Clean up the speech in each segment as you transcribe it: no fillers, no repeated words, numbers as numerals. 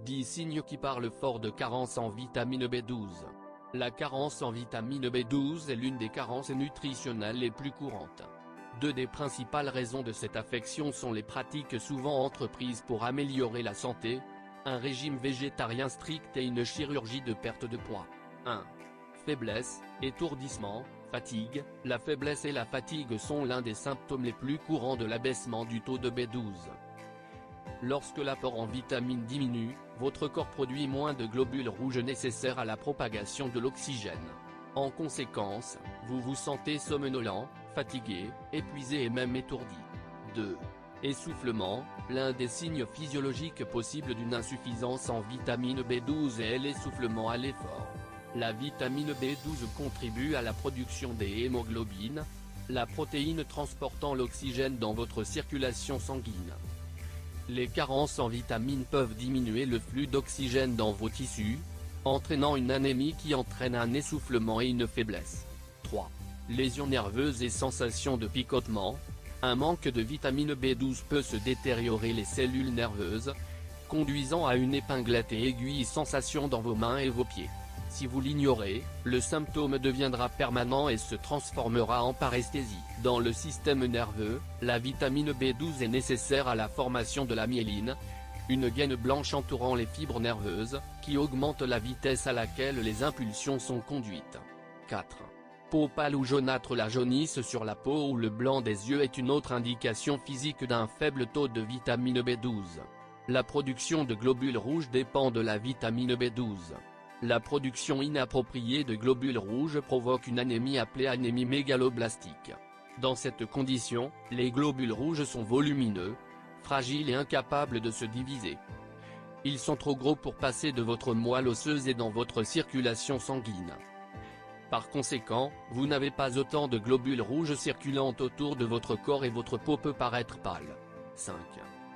10 signes qui parlent fort de carence en vitamine B12. La carence en vitamine B12 est l'une des carences nutritionnelles les plus courantes. Deux des principales raisons de cette affection sont les pratiques souvent entreprises pour améliorer la santé, un régime végétarien strict et une chirurgie de perte de poids. 1. Faiblesse, étourdissement, fatigue. La faiblesse et la fatigue sont l'un des symptômes les plus courants de l'abaissement du taux de B12. Lorsque l'apport en vitamine diminue, votre corps produit moins de globules rouges nécessaires à la propagation de l'oxygène. En conséquence, vous vous sentez somnolent, fatigué, épuisé et même étourdi. 2. Essoufflement, l'un des signes physiologiques possibles d'une insuffisance en vitamine B12 est l'essoufflement à l'effort. La vitamine B12 contribue à la production des hémoglobines, la protéine transportant l'oxygène dans votre circulation sanguine. Les carences en vitamines peuvent diminuer le flux d'oxygène dans vos tissus, entraînant une anémie qui entraîne un essoufflement et une faiblesse. 3. Lésions nerveuses et sensations de picotement. Un manque de vitamine B12 peut se détériorer les cellules nerveuses, conduisant à une épinglette et aiguille sensation dans vos mains et vos pieds. Si vous l'ignorez, le symptôme deviendra permanent et se transformera en paresthésie. Dans le système nerveux, la vitamine B12 est nécessaire à la formation de la myéline, une gaine blanche entourant les fibres nerveuses, qui augmente la vitesse à laquelle les impulsions sont conduites. 4. Peau pâle ou jaunâtre. La jaunisse sur la peau ou le blanc des yeux est une autre indication physique d'un faible taux de vitamine B12. La production de globules rouges dépend de la vitamine B12. La production inappropriée de globules rouges provoque une anémie appelée anémie mégaloblastique. Dans cette condition, les globules rouges sont volumineux, fragiles et incapables de se diviser. Ils sont trop gros pour passer de votre moelle osseuse et dans votre circulation sanguine. Par conséquent, vous n'avez pas autant de globules rouges circulant autour de votre corps et votre peau peut paraître pâle. 5.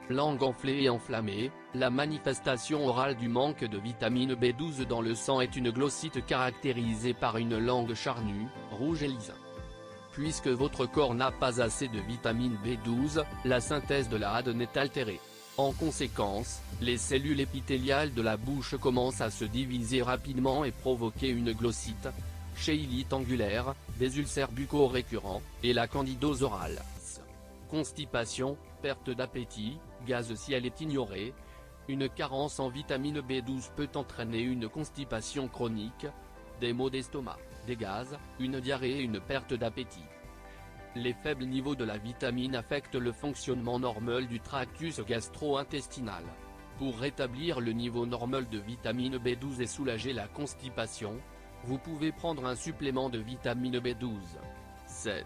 Langue enflée et enflammée. La manifestation orale du manque de vitamine B12 dans le sang est une glossite caractérisée par une langue charnue, rouge et lisse. Puisque votre corps n'a pas assez de vitamine B12, la synthèse de la ADN est altérée. En conséquence, les cellules épithéliales de la bouche commencent à se diviser rapidement et provoquer une glossite, chéilite angulaire, des ulcères buccaux récurrents, et la candidose orale. Constipation, perte d'appétit, gaz si elle est ignorée. Une carence en vitamine B12 peut entraîner une constipation chronique, des maux d'estomac, des gaz, une diarrhée et une perte d'appétit. Les faibles niveaux de la vitamine affectent le fonctionnement normal du tractus gastro-intestinal. Pour rétablir le niveau normal de vitamine B12 et soulager la constipation, vous pouvez prendre un supplément de vitamine B12. 7.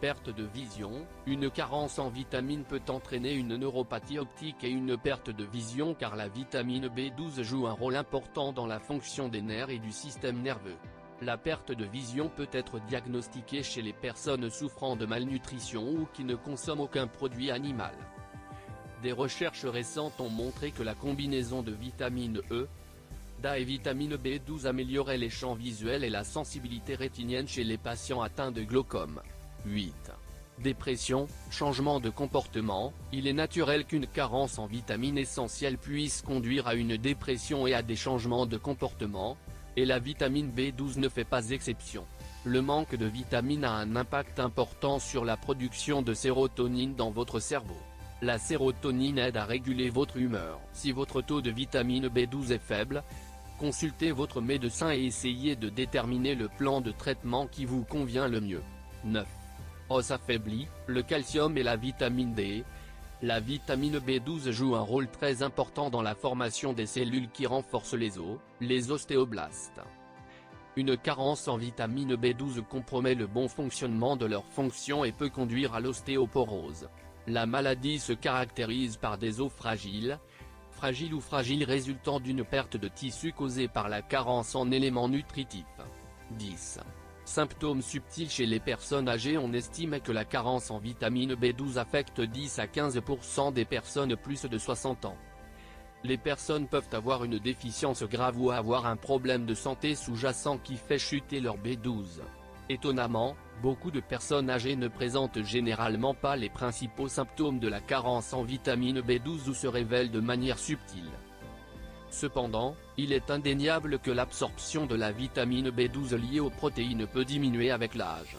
Perte de vision. Une carence en vitamine peut entraîner une neuropathie optique et une perte de vision car la vitamine B12 joue un rôle important dans la fonction des nerfs et du système nerveux. La perte de vision peut être diagnostiquée chez les personnes souffrant de malnutrition ou qui ne consomment aucun produit animal. Des recherches récentes ont montré que la combinaison de vitamine E, D et vitamine B12 améliorait les champs visuels et la sensibilité rétinienne chez les patients atteints de glaucome. 8. Dépression, changement de comportement. Il est naturel qu'une carence en vitamines essentielles puisse conduire à une dépression et à des changements de comportement, et la vitamine B12 ne fait pas exception. Le manque de vitamine a un impact important sur la production de sérotonine dans votre cerveau. La sérotonine aide à réguler votre humeur. Si votre taux de vitamine B12 est faible, consultez votre médecin et essayez de déterminer le plan de traitement qui vous convient le mieux. 9. Os affaibli, le calcium et la vitamine D. La vitamine B12 joue un rôle très important dans la formation des cellules qui renforcent les os, les ostéoblastes. Une carence en vitamine B12 compromet le bon fonctionnement de leurs fonctions et peut conduire à l'ostéoporose. La maladie se caractérise par des os fragiles ou fragiles résultant d'une perte de tissu causée par la carence en éléments nutritifs. 10. Symptômes subtils chez les personnes âgées. On estime que la carence en vitamine B12 affecte 10 à 15% des personnes plus de 60 ans. Les personnes peuvent avoir une déficience grave ou avoir un problème de santé sous-jacent qui fait chuter leur B12. Étonnamment, beaucoup de personnes âgées ne présentent généralement pas les principaux symptômes de la carence en vitamine B12 ou se révèlent de manière subtile. Cependant, il est indéniable que l'absorption de la vitamine B12 liée aux protéines peut diminuer avec l'âge.